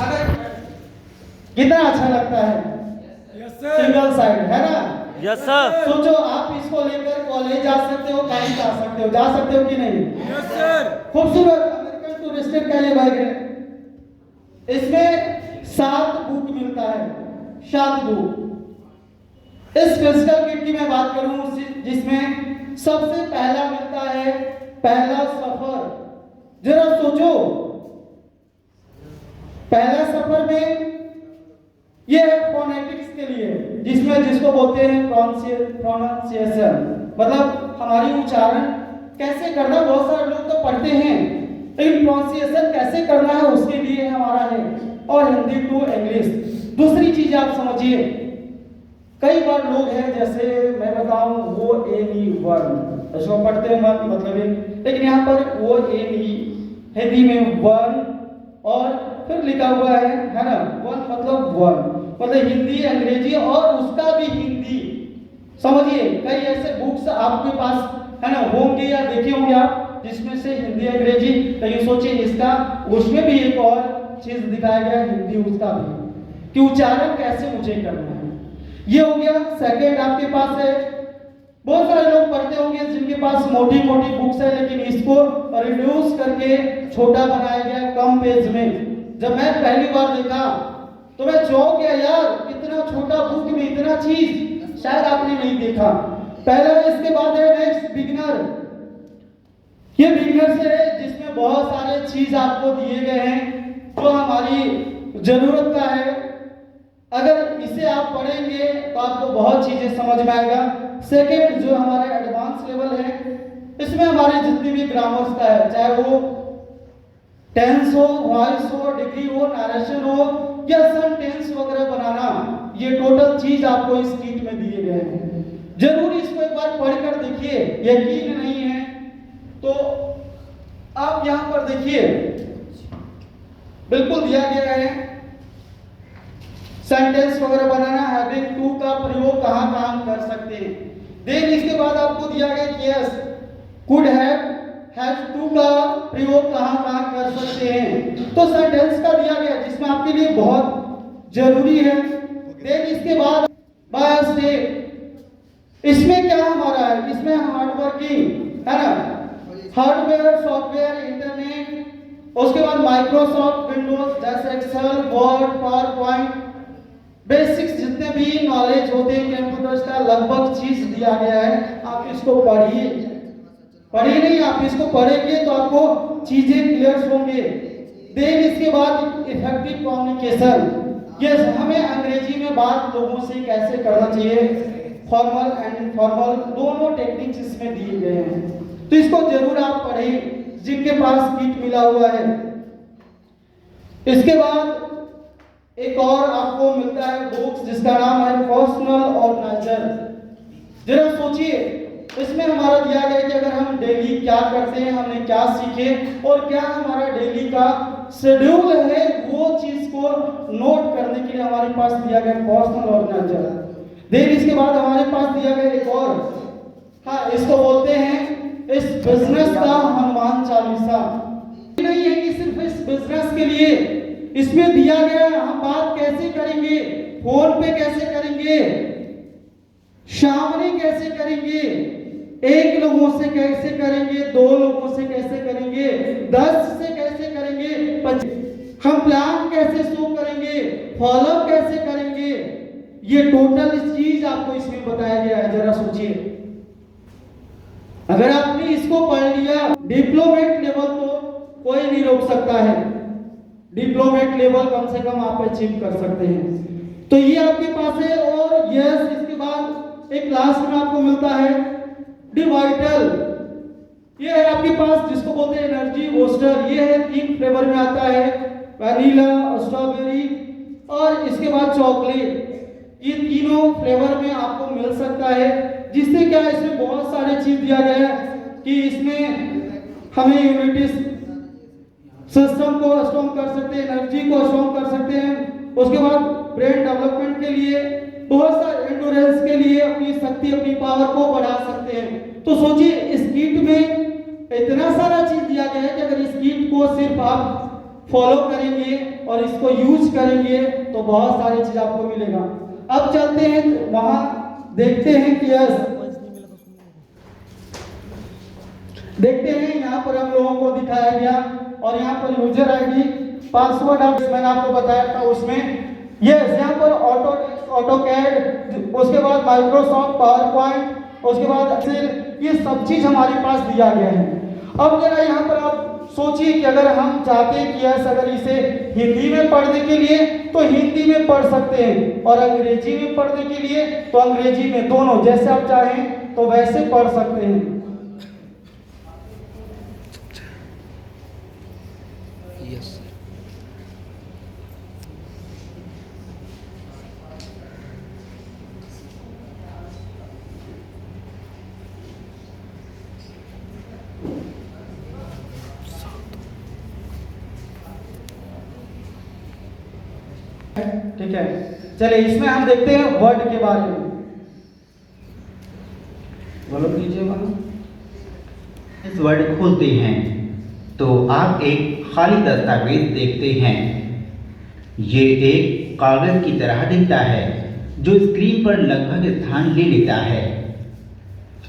अगर कितना अच्छा लगता है, सिंगल साइड है ना। Yes sir. सोचो आप इसको लेकर कॉलेज जा सकते हो, कहीं जा सकते हो कि नहीं। Yes sir. खूबसूरत अमेरिकन टूरिस्टर का ये बैग है। इसमें 7 बुक मिलता है, 7 बुक। इस फिजिकल किट की मैं बात करूं जिसमें सबसे पहला मिलता है पहला सफर। जरा सोचो, पहला सफर में ये है फोनेटिक्स के लिए, जिसको बोलते हैं प्रोनाउंसिएशन, मतलब हमारी उच्चारण कैसे करना। बहुत सारे लोग तो पढ़ते हैं, लेकिन प्रोनाउंसिएशन कैसे करना है उसके लिए हमारा है। और हिंदी टू इंग्लिश। दूसरी चीज आप समझिए, कई बार लोग हैं, जैसे मैं बताऊं, वो एनी वर्ण इसको पढ़ते हैं मतलब है, लेकिन यहाँ पर वो एनी हिंदी में वन और फिर लिखा हुआ है ना, वन मतलब वन, मतलब हिंदी अंग्रेजी और उसका भी हिंदी। समझिए, कई ऐसे बुक्स आपके पास है ना होंगे या देखे होंगे आप, जिसमें से हिंदी अंग्रेजी, लेकिन सोचिए इसका उसमें भी एक और चीज दिखाया गया हिंदी उसका भी, कि उच्चारण कैसे मुझे करना है। ये हो गया। सेकंड आपके पास है, बहुत सारे लोग पढ़ते होंगे जिनके पास मोटी मोटी बुक्स है, लेकिन इसको रिड्यूस करके छोटा बनाया गया कम पेज में। जब मैं पहली बार देखा तो मैं चौंक गया, यार इतना छोटा बुक में इतना चीज शायद आपने नहीं देखा। पहला, इसके बाद है नेक्स्ट बिगिनर। ये बिगिनर से है जिसमें बहुत सारे चीज आपको दिए गए हैं जो हमारी जरूरत का है। अगर इसे आप पढ़ेंगे तो आपको बहुत चीजें समझ में आएगा। सेकेंड जो हमारा एडवांस लेवल है, इसमें हमारे जितनी भी ग्रामर्स का है, चाहे वो टेंस हो, वॉइस हो, डिग्री हो, नरेशन हो या सेंटेंस वगैरह बनाना, ये टोटल चीज आपको इस किट में दिए गए हैं। जरूर इसको एक बार पढ़कर देखिए। यकीन नहीं है तो आप यहां पर देखिए, बिल्कुल दिया गया है सेंटेंस वगैरह बनाना, हैविंग टू का प्रयोग कहां कहां कर सकते हैं। देन इसके बाद आपको दिया गया कि यस कुड हैव टू का प्रयोग कहां कहां कर सकते हैं। तो सेंटेंस का दिया गया जिसमें आपके लिए बहुत जरूरी है। देन इसके बाद बाय स्टेप, इसमें क्या हमारा है, इसमें हार्डवर्किंग है ना, हार्डवेयर, सॉफ्टवेयर, इंटरनेट, उसके बाद माइक्रोसॉफ्ट विंडोज जैसे Excel, Word, PowerPoint, basics जितने भी नॉलेज होते हैं कंप्यूटर्स का, लगभग चीज दिया गया है। आप इसको पढ़िए नहीं, आप इसको पढ़ेंगे तो आपको चीजें क्लियर होंगे। देन इसके बाद इफेक्टिव कम्युनिकेशन, ये हमें अंग्रेजी में बात लोगों से कैसे करना चाहिए, फॉर्मल एंड इनफॉर्मल दोनों टेक्निक्स इसमें दिए गए हैं। तो इसको जरूर आप पढ़ें जिनके पास किट मिला हुआ है। इसके बाद एक और आपको मिलता है बुक्स जिसका नाम है पर्सनल ऑर्गेनाइजर। जरा सोचिए, इसमें हमारा दिया गया कि अगर हम डेली क्या करते हैं, हमने क्या सीखे और क्या हमारा डेली का शेड्यूल है, वो चीज को नोट करने के लिए हमारे पास दिया गया पर्सनल ऑर्गेनाइजर। देन इसके बाद हमारे पास दिया गया एक और, हाँ इसको बोलते हैं इस बिजनेस का हनुमान चालीसा। नहीं है कि सिर्फ इस बिजनेस के लिए, इसमें दिया गया हम बात कैसे करेंगे, फोन पे कैसे करेंगे, सामने कैसे करेंगे, एक लोगों से कैसे करेंगे, 2 लोगों से कैसे करेंगे, 10 से कैसे करेंगे, हम प्लान कैसे शो करेंगे, फॉलो कैसे करेंगे, ये टोटल चीज आपको इसमें बताया गया है। जरा सोचिए, अगर आपने इसको पढ़ लिया, डिप्लोमेट लेवल तो कोई नहीं रोक सकता है, डिप्लोमेट लेवल कम से कम आप अचीव कर सकते हैं। तो ये आपके पास है। और यस, इसके बाद एक लास्ट में आपको मिलता है डिवाइटल, ये है आपके पास जिसको बोलते हैं एनर्जी बूस्टर। ये है 3 फ्लेवर में आता है, वैनिला, स्ट्रॉबेरी और इसके बाद चॉकलेट। ये तीनों फ्लेवर में आपको मिल सकता है, जिससे क्या है, इसमें बहुत सारे चीज दिया गया है कि इसमें हमें इम्यूनिटी सिस्टम को स्ट्रॉन्ग कर सकते हैं, एनर्जी को स्ट्रॉन्ग कर सकते हैं, उसके बाद ब्रेन डेवलपमेंट के लिए, बहुत सारे एंडोरेंस के लिए अपनी शक्ति, अपनी पावर को बढ़ा सकते हैं। तो सोचिए, इस किट में इतना सारा चीज दिया गया है कि अगर इस किट को सिर्फ आप फॉलो करेंगे और इसको यूज करेंगे तो बहुत सारी चीज आपको मिलेगा। अब चलते हैं वहां, देखते हैं कि देखते हैं यहाँ पर हम लोगों को दिखाया गया और यहाँ पर यूजर आईडी पासवर्ड मैंने आपको बताया था उसमें यस यहाँ पर ऑटोकैड, उसके बाद माइक्रोसॉफ्ट पावर पॉइंट, उसके बाद एक्सेल, ये सब चीज हमारे पास दिया गया है। अब जरा यहाँ पर आप सोचिए कि अगर हम चाहते हैं कि यस अगर इसे हिंदी में पढ़ने के लिए तो हिंदी में पढ़ सकते हैं और अंग्रेजी में पढ़ने के लिए तो अंग्रेजी में, दोनों जैसे आप चाहें तो वैसे पढ़ सकते हैं। ठीक है, चलिए इसमें हम देखते हैं वर्ड के बारे में। बोलो कीजिए। इस वर्ड खोलते हैं तो आप एक खाली दस्तावेज देखते हैं। ये एक कागज की तरह दिखता है जो स्क्रीन पर लगभग स्थान ले लेता है।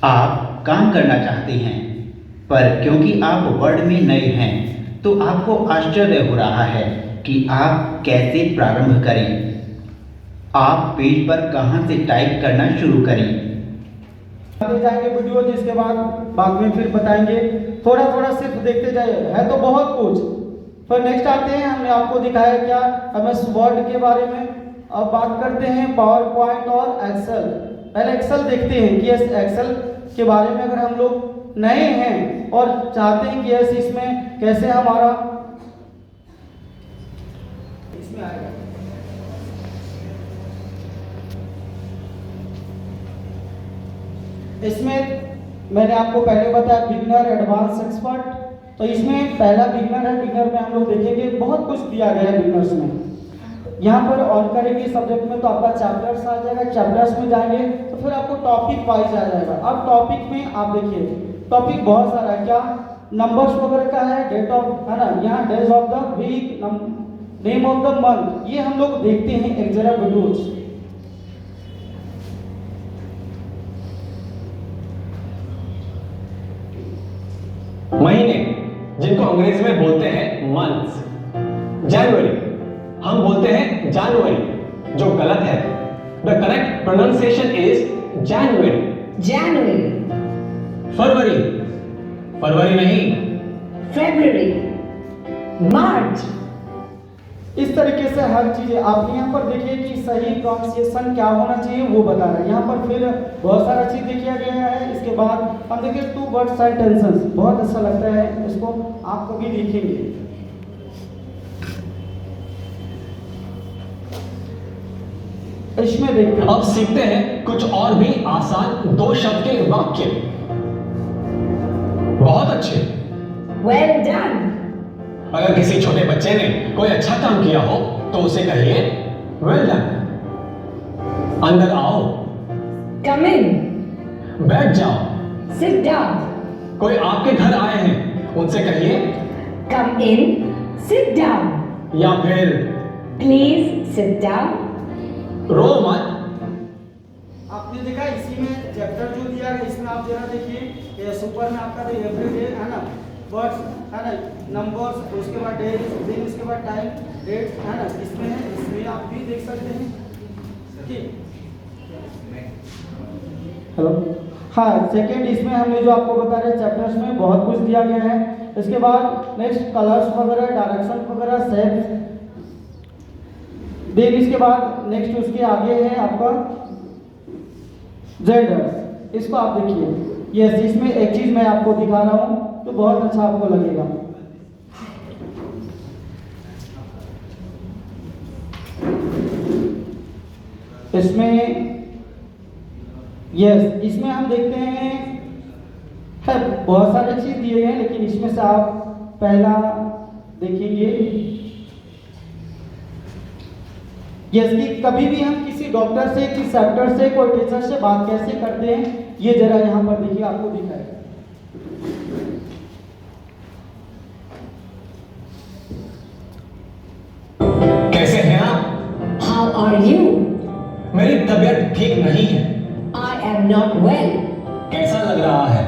आप काम करना चाहते हैं पर क्योंकि आप वर्ड में नए हैं तो आपको आश्चर्य हो रहा है कि आप कैसे प्रारंभ करें। आप पेज पर कहां से टाइप करना शुरू करें। आगे जाएंगे वीडियो, जिसके बाद में फिर बताएंगे। थोड़ा थोड़ा सिर्फ देखते जाइए, है तो बहुत कुछ। फिर नेक्स्ट आते हैं, हमने आपको दिखाया क्या एमएस वर्ड के बारे में। अब बात करते हैं पावर पॉइंट और एक्सेल। पहले एक्सेल देखते हैं कि यस एक्सेल के बारे में अगर हम लोग नए हैं और चाहते हैं कि यस इसमें कैसे हमारा इसमें आएगा। इसमें मैंने आपको पहले बताया बिगिनर, एडवांस, एक्सपर्ट। तो इसमें पहला बिगिनर है। बिगिनर में हम लोग देखेंगे बहुत कुछ दिया गया है बिगिनर्स में। यहाँ पर ऑन करेंगे सब्जेक्ट में तो आपका चैप्टर्स आ जाएगा। चैप्टर्स में जाएंगे तो फिर आपको टॉपिक वाइज आ जाएगा। अब टॉपिक में आप देखिए टॉपिक बहुत सारा है, क्या नंबर्स वगैरह का है, डेट ऑफ है ना, यहाँ days of the week, name of the month, ये हम लोग देखते हैं एक जरा वीडियोज। महीने जिनको अंग्रेजी में बोलते हैं मंथ्स। जनवरी हम बोलते हैं जनवरी, जो गलत है। The correct pronunciation is January. January. February, फरवरी नहीं, फरवरी। मार्च। इस तरीके से हर चीज आप यहाँ पर देखिए कि सही प्रोनाउंसिएशन क्या होना चाहिए वो बता रहा है। यहाँ पर फिर बहुत सारा चीज देखा गया है। इसके बाद हम देखिए 2 वर्ड सेंटेंसेस, बहुत अच्छा लगता है, इसको आपको भी देखेंगे। इसमें देखते हैं, अब सीखते हैं कुछ और भी आसान 2 शब्द के वाक्य। बहुत अच्छे। Well done. अगर किसी छोटे बच्चे ने कोई अच्छा काम किया हो तो उसे कहिए वेल डन। अंदर आओ। कम इन। बैठ जाओ। Sit down. कोई आपके घर आए हैं, उनसे कहिए कम इन, सिट डाउन। या फिर प्लीज सिट डाउन। रो मत। आपने देखा इसी में चैप्टर जो दिया है इसमें आप जरा देखिए, ये सुपर में आपका एवरीडे है ना, वर्ड्स है ना, नंबर्स, उसके बाद डेज, दिन, उसके बाद टाइम, डेट है ना, इसमें है, इसमें आप भी देख सकते हैं। ठीक, हेलो, हाँ सेकंड इसमें हमने जो आपको बता रहे चैप्टर्स में बहुत कुछ दिया गया है। इसके बाद नेक्स्ट कलर्स वगैरह, डायरेक्शन वगैरह, शेप्स। देन इसके बाद नेक्स्ट उसके आगे है आपका जेंडर्स। इसको आप देखिए, यस इसमें एक चीज मैं आपको दिखा रहा हूँ तो बहुत अच्छा आपको लगेगा। इसमें यस इसमें हम देखते हैं है बहुत सारे चीज दिए हैं, लेकिन इसमें से आप पहला देखेंगे यस कि कभी भी हम किसी डॉक्टर से, किसी डॉक्टर से, कोई टीचर से बात कैसे करते हैं, ये जरा यहाँ पर देखिए आपको दिखाएगा। ठीक नहीं है। I am not well. कैसा लग रहा है?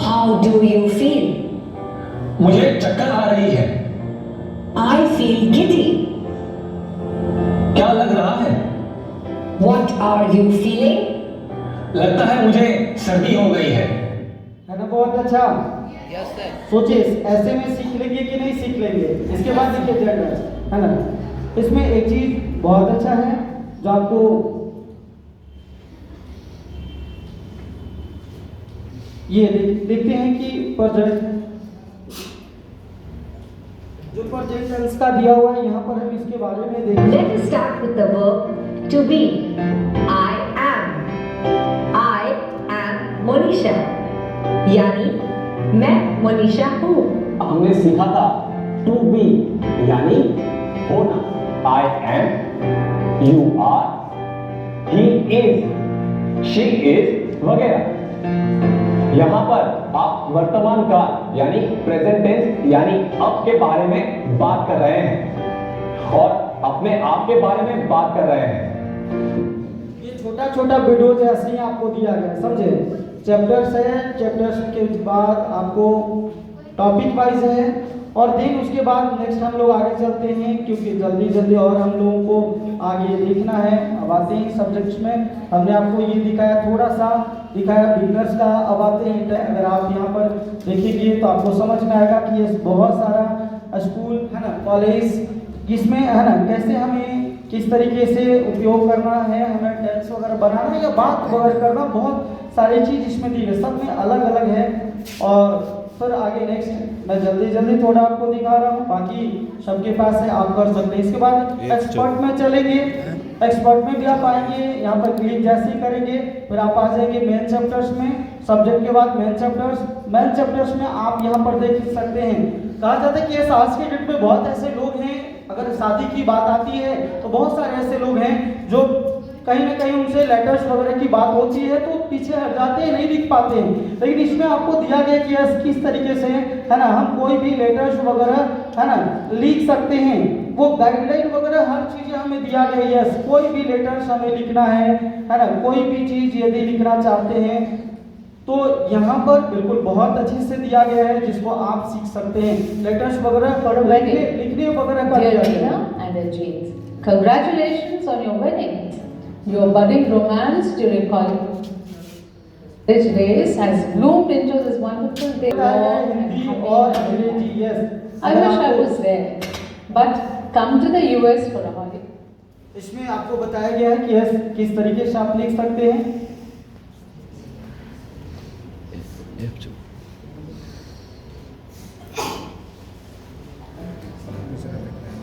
How do you feel? मुझे चक्कर आ रही है। I feel giddy. क्या लग रहा है? What are you feeling? लगता है मुझे सर्दी हो गई है। है ना बहुत अच्छा। सोचिए ऐसे में सीख लेंगे कि नहीं सीख लेंगे। इसके बाद देखिए जेंडर, है ना। इसमें एक चीज बहुत अच्छा है जो आपको ये देखते हैं कि जो प्रेजेंट टेंस का दिया हुआ है यहाँ पर हम इसके बारे में देखेंगे। Let us start with the verb to be. I am. I am Monisha. यानी मैं मोनिशा हूँ। हमने सीखा था टू बी यानी होना। I am, you are, he is, she is वगैरह। यहाँ पर आप वर्तमान काल यानी प्रेजेंट टेंस यानी अब के बारे में बात कर रहे हैं और अपने आप के बारे में बात कर रहे हैं। ये छोटा छोटा वीडियो जैसे ही आपको दिया गया, समझे। चैप्टर्स है, चैप्टर्स के बाद आपको टॉपिक वाइज है और देन उसके बाद नेक्स्ट हम लोग आगे चलते हैं क्योंकि जल्दी जल्दी और हम लोगों को आगे देखना है। अब आते हैं सब्जेक्ट्स में। हमने आपको ये दिखाया, थोड़ा सा दिखाया बिगनर्स का। अब आते हैं, अगर आप यहाँ पर देखेंगे तो आपको समझ में आएगा कि ये बहुत सारा स्कूल है ना, कॉलेज, इसमें है ना कैसे हमें किस तरीके से उपयोग करना है, हमें टेंस वगैरह बनाना है या बात वगैरह करना, बहुत सारी चीज इसमें दी है, सब में अलग अलग है। और फिर आगे नेक्स्ट मैं जल्दी जल्दी थोड़ा आपको दिखा रहा हूँ, बाकी सबके पास है, आप कर सकते हैं। इसके बाद एक्सपर्ट में चलेंगे। एक्सपर्ट में भी आप आएंगे, यहाँ पर क्लिक जैसे ही करेंगे फिर आप आ जाएंगे मेन चैप्टर्स में। सब्जेक्ट के बाद मेन चैप्टर्स में आप यहाँ पर देख सकते हैं। कहा जाता है कि आज के डेट में बहुत ऐसे लोग हैं, अगर शादी की बात आती है तो बहुत सारे ऐसे लोग हैं जो कहीं ना कहीं उनसे लेटर्स वगैरह की बात होती है तो पीछे हट जाते हैं, नहीं लिख पाते हैं। लेकिन इसमें आपको दिया गया कि यस किस तरीके से है ना हम कोई भी लेटर्स वगैरह है ना लिख सकते हैं। वो गाइडलाइन वगैरह हर चीज़ हमें दिया गया है। यस कोई भी लेटर्स हमें लिखना है ना, कोई भी चीज़ यदि लिखना चाहते हैं तो यहाँ पर बिल्कुल बहुत अच्छे से दिया गया है जिसको आप सीख सकते हैं। लेटर्स वगैरह लिखने वगैरह का Dear दिया Nina गया है। and James, congratulations on your wedding. Your budding romance during college days has bloomed into this wonderful day. Hindi और अंग्रेजी, yes. I wish I was there, but come to the US for a holiday. इसमें आपको बताया गया है कि yes किस तरीके से आप लिख सकते हैं।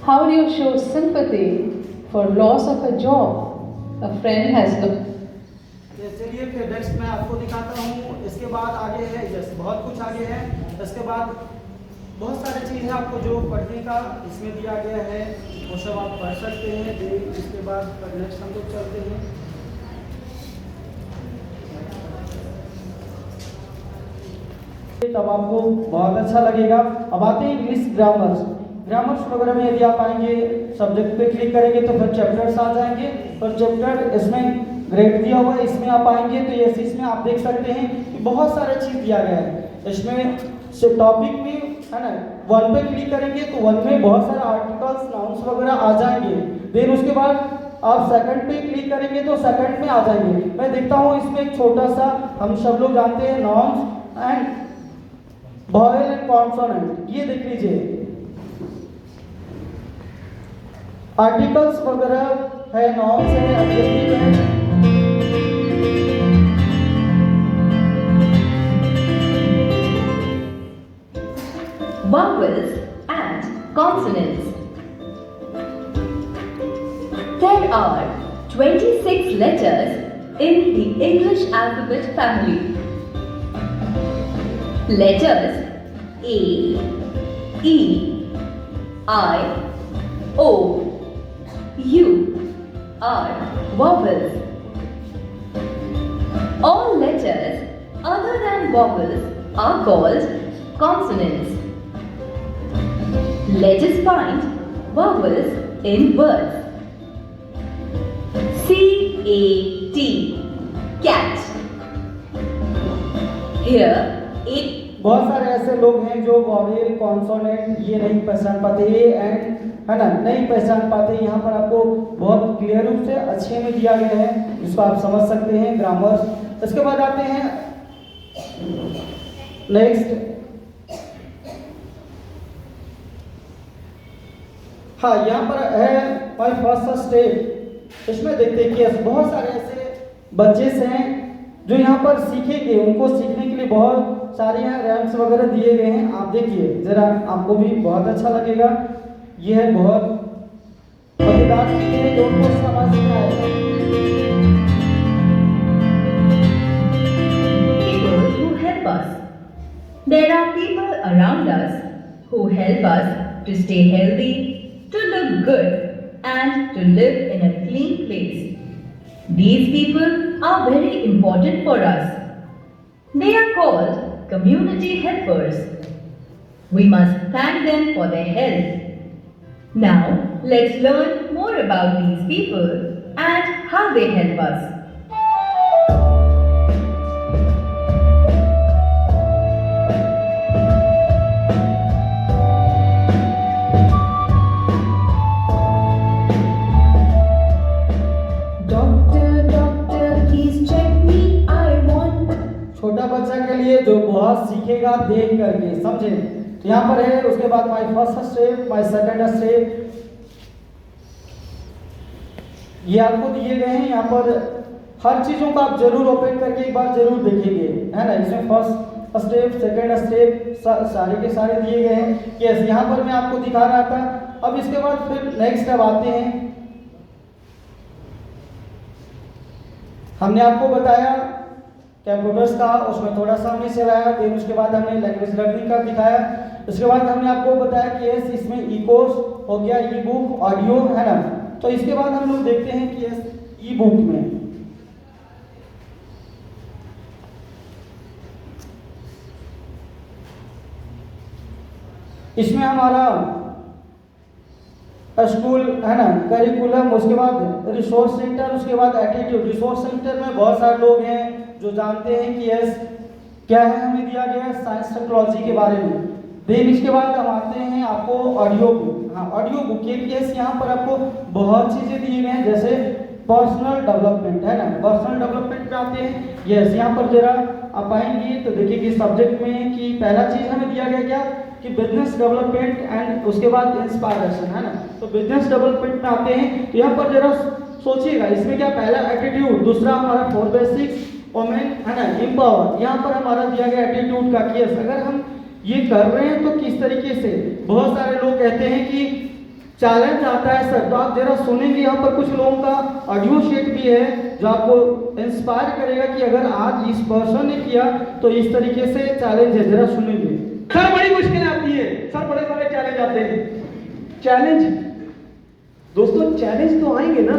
How do you show sympathy for loss of a job? A friend has looked. चलिए फिर नेक्स्ट मैं आपको दिखाता हूँ। इसके बाद आगे है, यस बहुत कुछ आगे है। इसके बाद बहुत सारी चीज़ है आपको जो पढ़ने का इसमें दिया गया है, वो सब आप पढ़ सकते हैं। इसके बाद नेक्स्ट हम लोग चलते हैं। तब आपको बहुत अच्छा लगेगा। अब आते हैं इंग्लिश ग्रामर्स वगैरह में। यदि आप आएंगे सब्जेक्ट पे क्लिक करेंगे तो फिर चैप्टर्स आ जाएंगे। और चैप्टर इसमें ग्रेड दिया हुआ है, इसमें आप आएंगे तो ये इसमें आप देख सकते हैं कि बहुत सारा चीज़ दिया गया है। इसमें से टॉपिक में है ना 1 पे क्लिक करेंगे तो 1 में बहुत सारे आर्टिकल्स नाउन्स वगैरह आ जाएंगे। देन उसके बाद आप सेकंड पे क्लिक करेंगे तो सेकंड में आ जाएंगे। मैं देखता हूँ इसमें एक छोटा सा, हम सब लोग जानते हैं nouns and vowel and consonant, ये देख लीजिए। आर्टिकल्स वगैरह है, नाउन्स है, एडजेक्टिव है। Vowels and consonants. There are 26 letters in the English alphabet family. Letters A, E, I, O, U are vowels. All letters other than vowels are called consonants. Let us find vowels in words. C, A, T. Cat. Here, it. बहुत सारे ऐसे लोग हैं जो vowel consonant ये नहीं पहचान पाते, ए एंड है ना, नहीं पहचान पाते। यहाँ पर आपको बहुत क्लियर रूप से अच्छे में दिया गया है, इसको आप समझ सकते हैं ग्रामर। इसके बाद आते हैं नेक्स्ट। हाँ, यहाँ पर है माय फर्स्ट स्टेप। इसमें देखते हैं कि बहुत सारे ऐसे बच्चे हैं जो यहाँ पर सीखेंगे, उनको सीखने के लिए बहुत सारे यहाँ रैम्स वगैरह दिए गए हैं। आप देखिए जरा, आपको भी बहुत अच्छा लगेगा। ये है बहुत मजेदार चीजें हैं जो उनको समझना है। People who help us. There are people around us who help us to stay healthy, to look good, and to live in a clean place. These people are very important for us. They are called community helpers. We must thank them for their help. Now, let's learn more about these people and how they help us. छोटा बच्चा के लिए जो बहुत सीखेगा देख करके, समझे। तो यहाँ पर है, उसके बाद my first step, my second step, ये आपको दिए गए हैं। यहाँ पर हर चीजों को आप जरूर ओपन करके एक बार जरूर देखेंगे, है ना। इसमें फर्स्ट स्टेप, सेकंड स्टेप सारे के सारे दिए गए हैं। यस, यहाँ पर मैं आपको दिखा रहा था। अब इसके बाद फिर नेक्स्ट स्टेप आते हैं। हमने आपको बताया कंप्यूटर्स का, उसमें थोड़ा सा हमने चलाया। फिर उसके बाद हमने लैंग्वेज लर्निंग का दिखाया। उसके बाद हमने आपको बताया कि यस, इसमें ई कोर्स हो गया, ई बुक, ऑडियो, है ना। तो इसके बाद हम लोग देखते हैं कि यस, ई बुक में इसमें हमारा स्कूल, है ना, करिकुलम, उसके बाद रिसोर्स सेंटर, उसके बाद एटीट्यूड। रिसोर्स सेंटर में बहुत सारे लोग हैं जो जानते हैं कि यस क्या है, हमें दिया गया है साइंस टेक्नोलॉजी के बारे में। देन इसके बाद हम आते हैं आपको ऑडियो बुक। हाँ, ऑडियो बुक के लिए यहाँ पर आपको बहुत चीज़ें दिए गए हैं, जैसे पर्सनल डेवलपमेंट, है ना। पर्सनल डेवलपमेंट पे आते हैं। यस, यहाँ पर जरा आप आएंगे तो देखिए कि सब्जेक्ट में कि पहला चीज़ हमें दिया गया क्या कि बिजनेस डेवलपमेंट एंड उसके बाद इंस्पायरेशन, है ना। तो बिजनेस डेवलपमेंट में आते हैं तो यहाँ पर जरा सोचिएगा, इसमें क्या पहला एटीट्यूड, दूसरा हमारा 4 बेसिक्स वोमेन, है ना, एम्पावर। यहाँ पर हमारा दिया गया एटीट्यूड का केस, अगर हम ये कर रहे हैं तो किस तरीके से। बहुत सारे लोग कहते हैं कि चैलेंज आता है सर, तो आप जरा सुनेंगे। यहाँ पर कुछ लोगों का ऑडियो शीट भी है जो आपको इंस्पायर करेगा कि अगर आज इस पर्सन ने किया तो इस तरीके से चैलेंज है, जरा सुनेंगे। सर बड़ी मुश्किल आती है सर, बड़े सारे चैलेंज आते हैं। चैलेंज दोस्तों, चैलेंज तो आएंगे ना,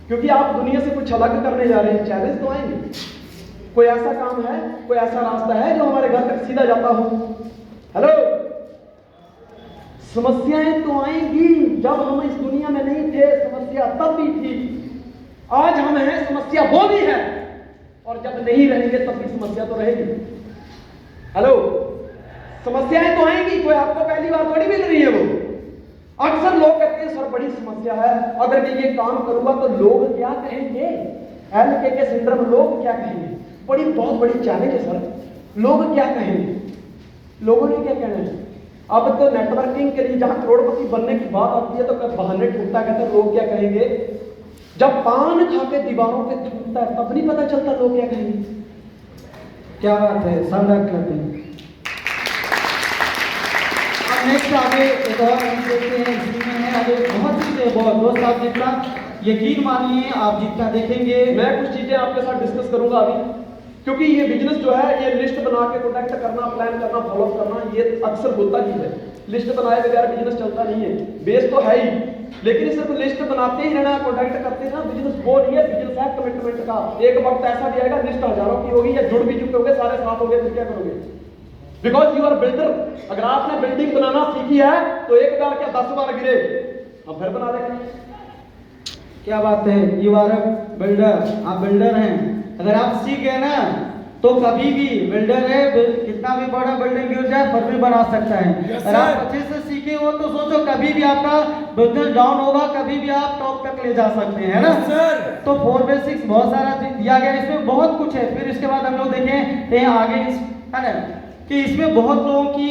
क्योंकि आप दुनिया से कुछ अलग करने जा रहे हैं। चैलेंज तो आएंगे। कोई ऐसा काम है, कोई ऐसा रास्ता है जो हमारे घर तक सीधा जाता हो। हेलो, समस्याएं तो आएंगी। जब हम इस दुनिया में नहीं थे समस्या तब भी थी, आज हम हैं समस्या वो भी है, और जब नहीं रहेंगे तब भी समस्या तो रहेगी। हेलो, समस्याएं तो आएंगी, कोई आपको पहली बार थोड़ी मिल रही है। वो अक्सर लोग कहते हैं सर बड़ी समस्या है, अगर मैं ये काम करूंगा तो लोग क्या कहेंगे, एलके सिंड्रोम, लोग क्या कहेंगे। बड़ी बहुत बड़ी चैलेंज है सर, लोग क्या कहेंगे। लोगों ने क्या कहना है। अब तो नेटवर्किंग के लिए जहां करोड़पति बनने की बात आती है तो बहाने टूटता, कहते हैं लोग क्या कहेंगे। जब पान खा के दीवारों पे थूकता है तब नहीं पता चलता लोग क्या कहेंगे। क्या बात है, शानदार करते हैं। अब नेक्स्ट आगे एक और हम देखते हैं, इसमें है आगे बहुत चीजें, बहुत दोस्त आप जितना यकीन मानिए, आप जितना देखेंगे। मैं कुछ चीजें आपके साथ डिस्कस करूंगा अभी, क्योंकि ये बिजनेस जो है ये लिस्ट बना के कॉन्टैक्ट करना, प्लान करना, फॉलो करना, ये अक्सर होता ही है। लिस्ट बनाए बगैर बिजनेस चलता नहीं है। बेस तो है ही, लेकिन सिर्फ लिस्ट बनाते ही रहना, कॉन्टैक्ट करते रहना, बिजनेस वो नहीं है। बिजनेस है कमिटमेंट का। एक वक्त ऐसा भी आएगा लिस्ट हजारों की होगी या जुड़ भी चुके होंगे, सारे साथ हो गए, फिर क्या करोगे। Because you are builder. अगर आपने बिल्डिंग बनाना सीखी है तो एक बार क्या 10 बार गिरे, हम फिर बना देंगे। क्या बात है, यू आर अ बिल्डर, आप बिल्डर हैं। अगर आप सीख गए ना तो कभी भी बिल्डर है, कितना भी बड़ा बिल्डिंग गिर जाए फिर भी बना सकता है। अगर आप अच्छे से सीखे हो तो सोचो कभी भी आपका बिजनेस डाउन होगा, कभी भी आप टॉप तक ले जा सकते हैं, है ना सर। तो 4 बेसिक्स बहुत सारा दिया गया, इसमें बहुत कुछ है। फिर इसके बाद हम लोग देखें आगे है ना कि इसमें बहुत लोगों की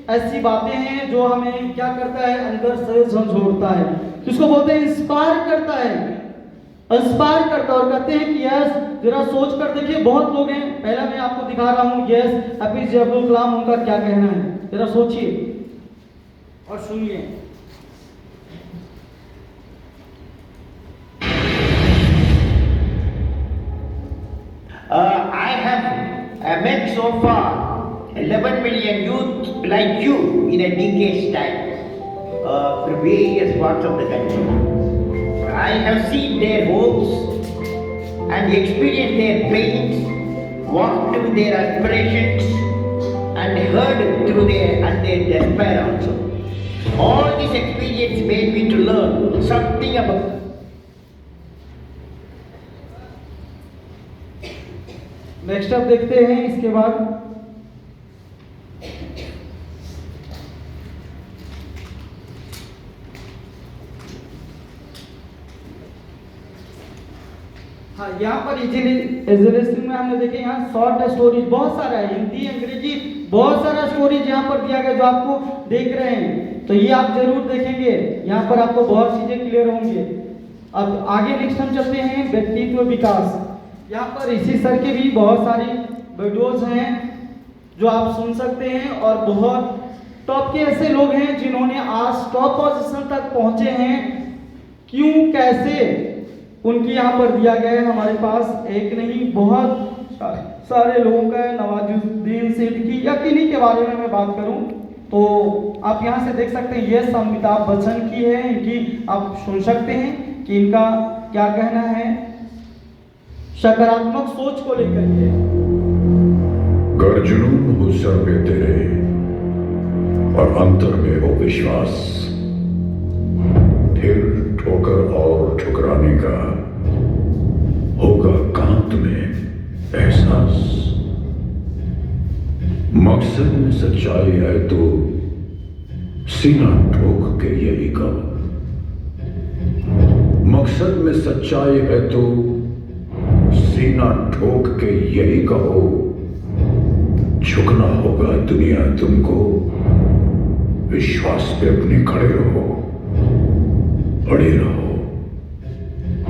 ऐसी बातें हैं जो हमें क्या करता है, अंदर से झंझोड़ता है, जिसको बोलते हैं इंस्पायर करता है, इंस्पायर करता है और कहते हैं कि यस जरा सोच कर देखिए। बहुत लोग हैं, पहला मैं आपको दिखा रहा हूँ यस एपीजे अब्दुल कलाम, उनका क्या कहना है, जरा सोचिए और सुनिए। I have met so far 11 million youth like you in a decade's time from various parts of the country. I have seen their hopes and experienced their pains, walked with their aspirations and heard through their despair also. All this experience made me to learn something about next अब देखते हैं इसके बाद हाँ, यहाँ पर इजिलिस्टिंग में हमने देखे यहाँ शॉर्ट स्टोरीज बहुत सारा है, हिंदी अंग्रेजी बहुत सारा स्टोरीज यहाँ पर दिया गया जो आपको देख रहे हैं, तो ये आप जरूर देखेंगे, यहाँ पर आपको बहुत चीजें क्लियर होंगे। अब आगे नेक्स्ट हम चलते हैं व्यक्तित्व विकास। यहाँ पर इसी सर के भी बहुत सारी वीडियोस हैं जो आप सुन सकते हैं और बहुत टॉप के ऐसे लोग हैं जिन्होंने आज टॉप पोजीशन तक पहुंचे हैं। क्यों कैसे उनकी यहाँ पर दिया गया है, हमारे पास एक नहीं बहुत सारे लोगों का। नवाजुद्दीन सिद्दीकी या किन्हीं के बारे में मैं बात करूं तो आप यहाँ से देख सकते हैं, ये अमिताभ बच्चन की है, इनकी आप सुन सकते हैं कि इनका क्या कहना है सकारात्मक सोच को लेकर के। कर जुनून हो सर पे तेरे और अंतर में हो विश्वास, फिर ठोकर और ठुकराने का होगा कहां तुम्हें एहसास। मकसद में सच्चाई है तो सीना ठोक के यही कहो, मकसद में सच्चाई है तो सीना ठोक के यही कहो। झुकना होगा दुनिया तुमको, विश्वास पे अपने खड़े रहो, अड़े रहो,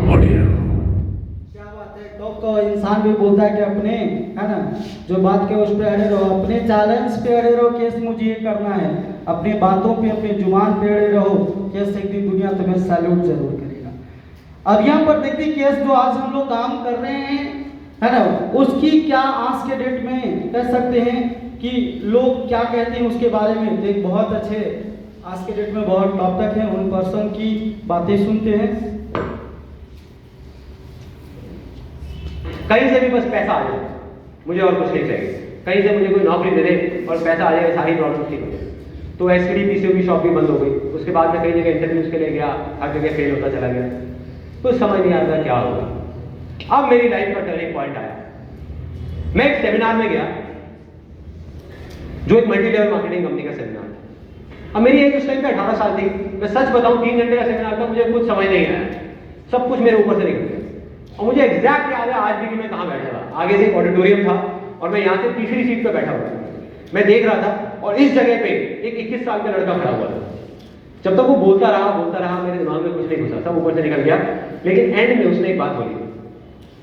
अड़े रहो। क्या बात है, टॉप का इंसान भी बोलता है कि अपने है ना जो बात के उस पे अड़े रहो, अपने चैलेंज पे अड़े रहो, केस मुझे ये करना है, अपनी बातों पे अपने जुबान पे अड़े रहो, केस एक दिन दुनिया तुम्हें सैल्यूट जरूर करेगा। अब यहाँ पर देखते केस जो आज हम लोग काम कर रहे हैं है ना, उसकी क्या आज के डेट में कह सकते हैं कि लोग क्या कहते हैं उसके बारे में। तो एक बहुत अच्छे आज के डेट में बहुत टॉप तक है, उन पर्सन की बातें सुनते हैं। कहीं से भी बस पैसा आ जाए, मुझे और कुछ नहीं चाहिए, कहीं से मुझे कोई नौकरी दे दे और पैसा आ जाए, सारी प्रॉब्लम ठीक हो जाए। तो एसपीडीपीसीओ की शॉप भी बंद हो गई, उसके बाद में कई जगह इंटरव्यूज के लिए गया, हर जगह फेल होता चला गया, कुछ समझ नहीं आता क्या होगा। अब मेरी लाइफ का टर्निंग पॉइंट आया, मैं एक सेमिनार में गया जो एक मल्टी लेवल मार्केटिंग कंपनी का सेमिनार था। अब मेरी एज उस टाइम पे 18 साल थी, मैं सच बताऊं 3 घंटे का सेमिनार था, मुझे कुछ समझ नहीं आया, सब कुछ मेरे ऊपर से निकल गया। और मुझे एग्जैक्ट याद है आज भी कि मैं कहाँ बैठा था। आगे से एक ऑडिटोरियम था और मैं यहाँ से तीसरी सीट पर बैठा हुआ था, मैं देख रहा था और इस जगह पे एक 21 साल का लड़का खड़ा हुआ था। जब तक वो बोलता रहा मेरे दिमाग में कुछ नहीं घुसा, सब ऊपर से निकल गया। लेकिन एंड में उसने एक बात बोली,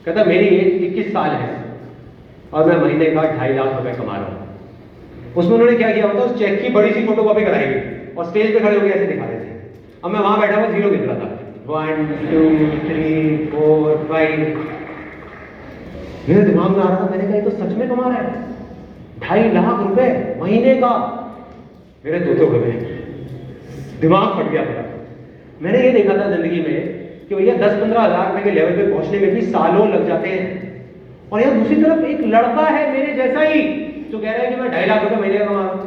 कहता मेरी एज 21 साल है और मैं महीने का 2.5 लाख रुपए कमा रहा हूँ। उसमें उन्होंने क्या किया होता, उस चेक की बड़ी सी फोटोकॉपी कराई गई और स्टेज पे खड़े होकर ऐसे दिखा रहे थे। अब मैं वहां बैठा हुआ जीरो गिन रहा था, 1 2 3 4 5। मेरे दिमाग में आ रहा था, मैंने कहा ये तो सच में कमा रहा है 2.5 लाख रुपए महीने का। मेरे तोते उड़ गए, दिमाग फट गया मेरा। मैंने ये देखा था जिंदगी में कि भैया 10-15 हज़ार रुपए के लेवल पे पहुंचने में भी सालों लग जाते हैं, और यार दूसरी तरफ एक लड़का है मेरे जैसा ही जो कह रहा है कि मैं 2.5 लाख रुपए महीने का कमा रहा हूं,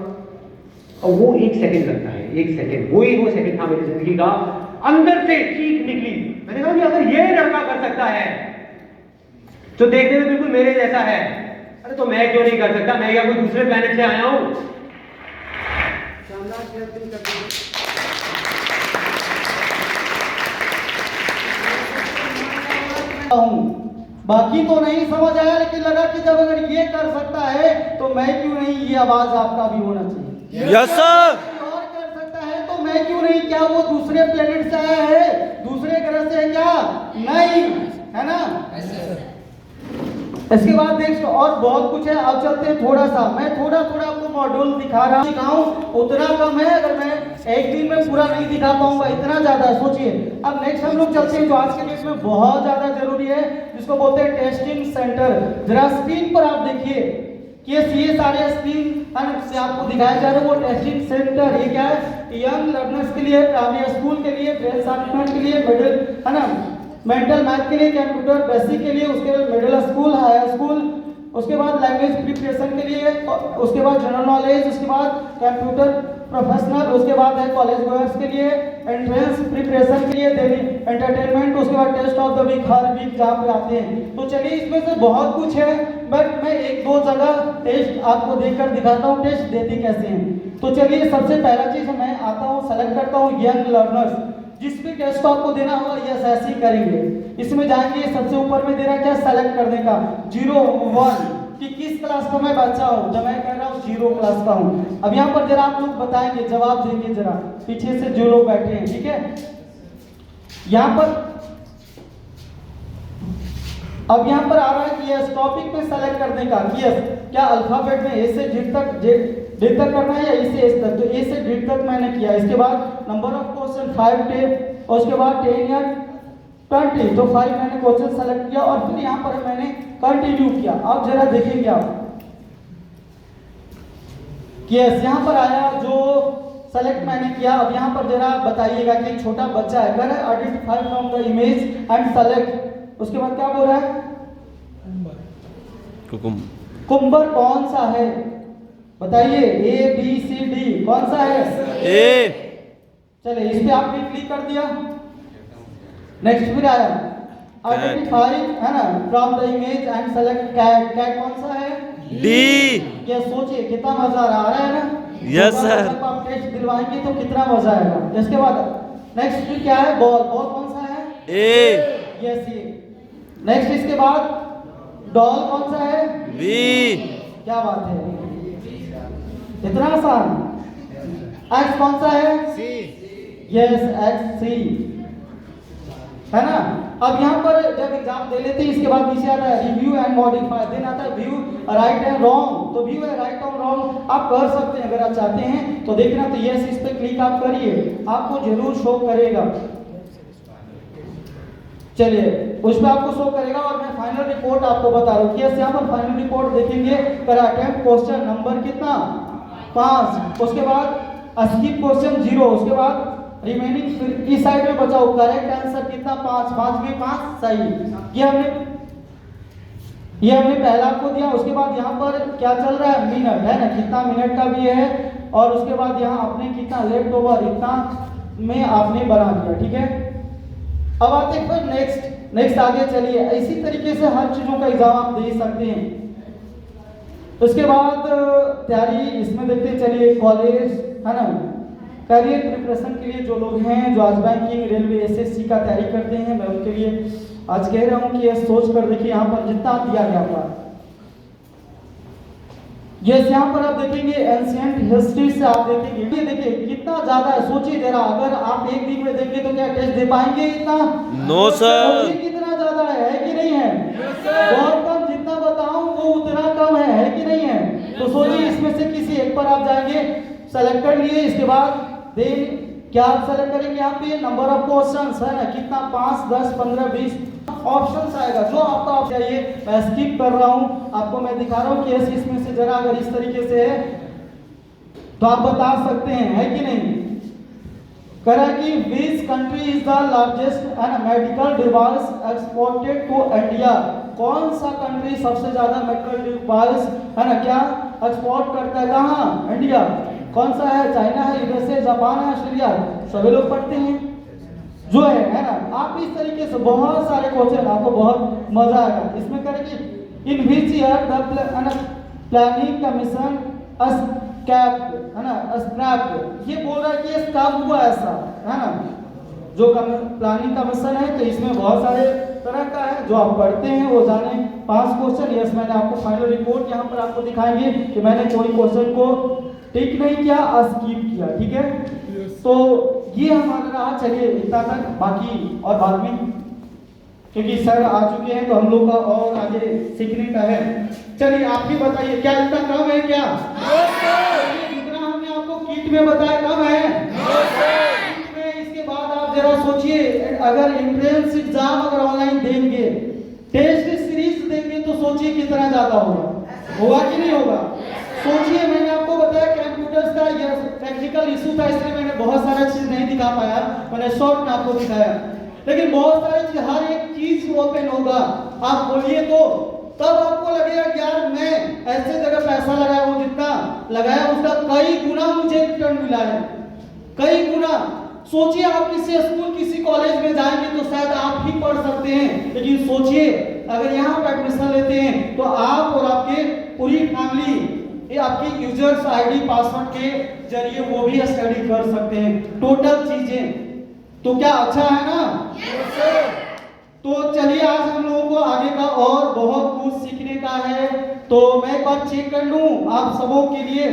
और वो 1 सेकंड लगता है। एक सेकंड, वही वो सेकंड था मेरी जिंदगी का, अंदर से चीख निकली। मैंने कहा कि अगर ये लड़का कर सकता है जो देखने में बिल्कुल मेरे जैसा है, अरे तो मैं क्यों नहीं कर सकता? मैं क्या कोई दूसरे प्लेनेट से आया हूं? बाकी तो नहीं समझ आया, लेकिन लगा कि जब अगर ये कर सकता है तो मैं क्यों नहीं, ये आवाज आपका भी होना चाहिए। Yes sir. और कर सकता है तो मैं क्यों नहीं? क्या वो दूसरे प्लेनेट से आया है, दूसरे ग्रह से है क्या? नहीं, है ना? इसके बाद नेक्स्ट और बहुत कुछ है। अब चलते हैं थोड़ा सा, मैं थोड़ा आपको मॉड्यूल दिखाऊं, उतना कम है, अगर मैं एक दिन में पूरा नहीं दिखा पाऊंगा, इतना ज्यादा है, सोचिए। अब नेक्स्ट हम लोग चलते हैं जो आज के डेट में बहुत ज्यादा जरूरी है, जिसको बोलते हैं टेस्टिंग सेंटर। जरा स्क्रीन पर आप देखिए कि ये सारे स्क्रीन से आपको दिखाया जा रहा है वो टेस्टिंग सेंटर। ये क्या है? यंग लर्नर्स के लिए, प्राइमरी स्कूल के लिए, बेस सर्टिफिकेट के लिए, मिडिल, है ना, मेंटल मैथ के लिए, कंप्यूटर बेसिक के लिए, उसके बाद मिडिल स्कूल, हाई स्कूल, उसके बाद लैंग्वेज प्रिपरेशन के लिए, उसके बाद जनरल नॉलेज, उसके बाद कंप्यूटर प्रोफेशनल, उसके बाद है कॉलेज गोयर्स के लिए, एंट्रेंस प्रिपरेशन के लिए, डेली एंटरटेनमेंट, उसके बाद टेस्ट ऑफ द वीक, हर वीक जहाँ पे आते हैं। तो चलिए इसमें से बहुत कुछ है, बट मैं एक दो जगह टेस्ट आपको देकर दिखाता हूँ टेस्ट देते कैसे हैं। तो चलिए सबसे पहला चीज मैं आता हूँ, सेलेक्ट करता हूँ यंग लर्नर्स। जिस भी टेस्ट आपको देना होगा यस ऐसे ही करेंगे, इसमें जाएंगे, सबसे ऊपर में दे रहा है क्या, सेलेक्ट करने का 0 1 कि किस क्लास का मैं बच्चा हूँ। जब मैं कह रहा हूँ 0 क्लास का हूँ। अब यहाँ पर जरा आप लोग बताएंगे, जवाब देंगे, जरा पीछे से जो लोग बैठे हैं, ठीक है। यहाँ पर अब यहाँ पर आ रहा है कि यस टॉपिक पे सेलेक्ट करने का कि यस क्या अल्फाबेट में ए से जेड तक करना है या ए से एस तक। तो ए से जेड तक मैंने किया। इसके बाद नंबर ऑफ क्वेश्चन 5 10 और उसके बाद 10 या 20, तो 5 मैंने क्वेश्चन सेलेक्ट किया और फिर यहाँ पर मैंने कंटिन्यू किया। अब जरा देखेंगे आप कि यस यहाँ पर आया जो सेलेक्ट मैंने किया। अब यहाँ पर जरा बताइएगा कि एक छोटा बच्चा है, कर identify from the image and select. उसके बाद क्या बोल रहा है, कुकुम्बर कौन सा है बताइए, ए बी सी डी कौन सा है? ए। चलिए इस पे आपने क्लिक कर दिया। नेक्स्ट फिर आया आइडेंटिफाई, है ना, from the image and select cat. Cat कौन सा है? डी। क्या सोचिए कितना मजा आ रहा है ना? Yes sir. जब आप टेस्ट दिलवाएंगे तो कितना मजा आएगा। इसके बाद नेक्स्ट फिर क्या है, बॉल। बॉल कौन सा है? ए। यस ये। नेक्स्ट इसके बाद डॉल कौन सा है? बी। क्या बात है, इतना आसान। एक्स कौन सा है? सी। यस एक्स सी, है ना। अब यहाँ पर जब एग्जाम दे लेते हैं इसके बाद नीचे आता है रिव्यू एंड मॉडिफाई, देन आता है व्यू राइट एंड रॉन्ग। तो व्यू है राइट और रॉन्ग आप कर सकते हैं अगर आप चाहते हैं तो। देखना तो यस इस पे क्लिक आप करिए, आपको जरूर शो करेगा। चलिए उस पर आपको शो करेगा और मैं फाइनल रिपोर्ट आपको बता रहा हूँ। यस यहाँ पर फाइनल रिपोर्ट देखेंगे, पर अटेम्प्ट क्वेश्चन नंबर कितना, 5, उसके बाद स्किप क्वेश्चन 0, उसके बाद रिमेनिंग फिर इस साइड में बचाओ करेक्ट आंसर कितना, 5 5 में 5 सही। ये हमने पहला आपको दिया। उसके बाद यहाँ पर क्या चल रहा है, मिनट, है ना, कितना मिनट का भी है। और उसके बाद यहाँ आपने कितना लेफ्ट ओवर इतना में आपने बना दिया, ठीक है। अब आते हैं फिर नेक्स्ट आगे चलिए। इसी तरीके से हर चीजों का एग्जाम आप दे सकते हैं। उसके बाद तैयारी इसमें देखते चलिए, कॉलेज, है ना, करियर प्रिपरेशन के लिए जो लोग हैं जो आज बैंकिंग, रेलवे, एसएससी का तैयारी करते हैं, मैं उनके लिए आज कह रहा हूं कि ये सोच कर देखिए यहाँ पर जितना दिया गया था। यस यहाँ पर आप देखेंगे एंशिएंट हिस्ट्री से आप देखेंगे, ये देखिए कितना ज्यादा है। सोचिए जरा, अगर आप एक दिन में देंगे तो क्या टेस्ट दे पाएंगे इतना? No sir. कितना ज्यादा है कि नहीं है? बहुत कम, जितना बताऊं वो उतना कम है कि नहीं है? तो सोचिए इसमें से किसी एक पर आप जाएंगे, सेलेक्ट कर लिए। इसके बाद देन क्या आप सेलेक्ट करेंगे, यहाँ पे नंबर ऑफ क्वेश्चंस है ना, कितना, 5 10 15 20 ऑप्शंस आएगा जो आपका आप चाहिए। मैं स्किप कर रहा हूँ, आपको मैं दिखा रहा हूँ कि इसमें से जरा अगर इस तरीके से है तो आप बता सकते हैं, है कि नहीं। करा कि which country is the largest medical device exported to India. कौन सा कंट्री सबसे ज्यादा मेडिकल डिवाइस, है ना, क्या एक्सपोर्ट करता है, कहाँ? इंडिया। कौन सा है, चाइना है, यूएसए, जापान है, ऑस्ट्रेलिया, सभी लोग पढ़ते हैं जो है ना। आप इस तरीके से बहुत सारे क्वेश्चन, आपको बहुत मजा आएगा इसमें करेंगे। In which year the planning commission scrapped, है ना, स्क्रैप्ड, ये बोल रहा है कि ये कब हुआ ऐसा, है ना, जो प्लानिंग कमीशन है। तो इसमें बहुत सारे तरह का है जो आप पढ़ते हैं वो जाने। 5 क्वेश्चन, यस मैंने आपको फाइनल रिपोर्ट यहाँ पर आपको दिखाएंगे कि मैंने कोई क्वेश्चन को टिक नहीं किया, स्किप किया, ठीक है। तो ये हमारा रहा, चलिए इतना तक, बाकी और बाद में क्योंकि सर आ चुके हैं तो हम लोग का और आगे सीखने का है। चलिए आप भी बताइए, क्या इतना कम है क्या? जितना हमने आपको किट में बताया कम है? किट में इसके बाद आप जरा सोचिए, अगर एंट्रेंस एग्जाम अगर ऑनलाइन देंगे, टेस्ट सीरीज देंगे तो सोचिए कितना ज्यादा होगा कि नहीं होगा? सोचिए, मैंने आपको बताया कंप्यूटर्स का ये टेक्निकल इशू था इसलिए मैंने बहुत सारा चीज नहीं दिखा पाया, मैंने शॉर्ट में आपको दिखाया, लेकिन बहुत सारे चीज, हर एक चीज ओपन होगा। आप बोलिए तो तब आपको लगेगा कि यार मैं ऐसे जगह पैसा लगाया, वो जितना लगाया उसका कई गुना मुझे रिटर्न मिला है, कई गुना। सोचिए आप किसी स्कूल किसी कॉलेज में जाएंगे तो शायद आप ही पढ़ सकते हैं, लेकिन सोचिए अगर यहाँ पर एडमिशन लेते हैं तो आप और आपके पूरी फैमिली, ये आपकी यूजर्स आईडी पासवर्ड के जरिए वो भी स्टडी कर सकते हैं, टोटल चीजें। तो क्या अच्छा है ना? तो चलिए आज हम लोगों को आगे का और बहुत कुछ सीखने का है, तो मैं एक बार चेक कर लूं आप सबों के लिए।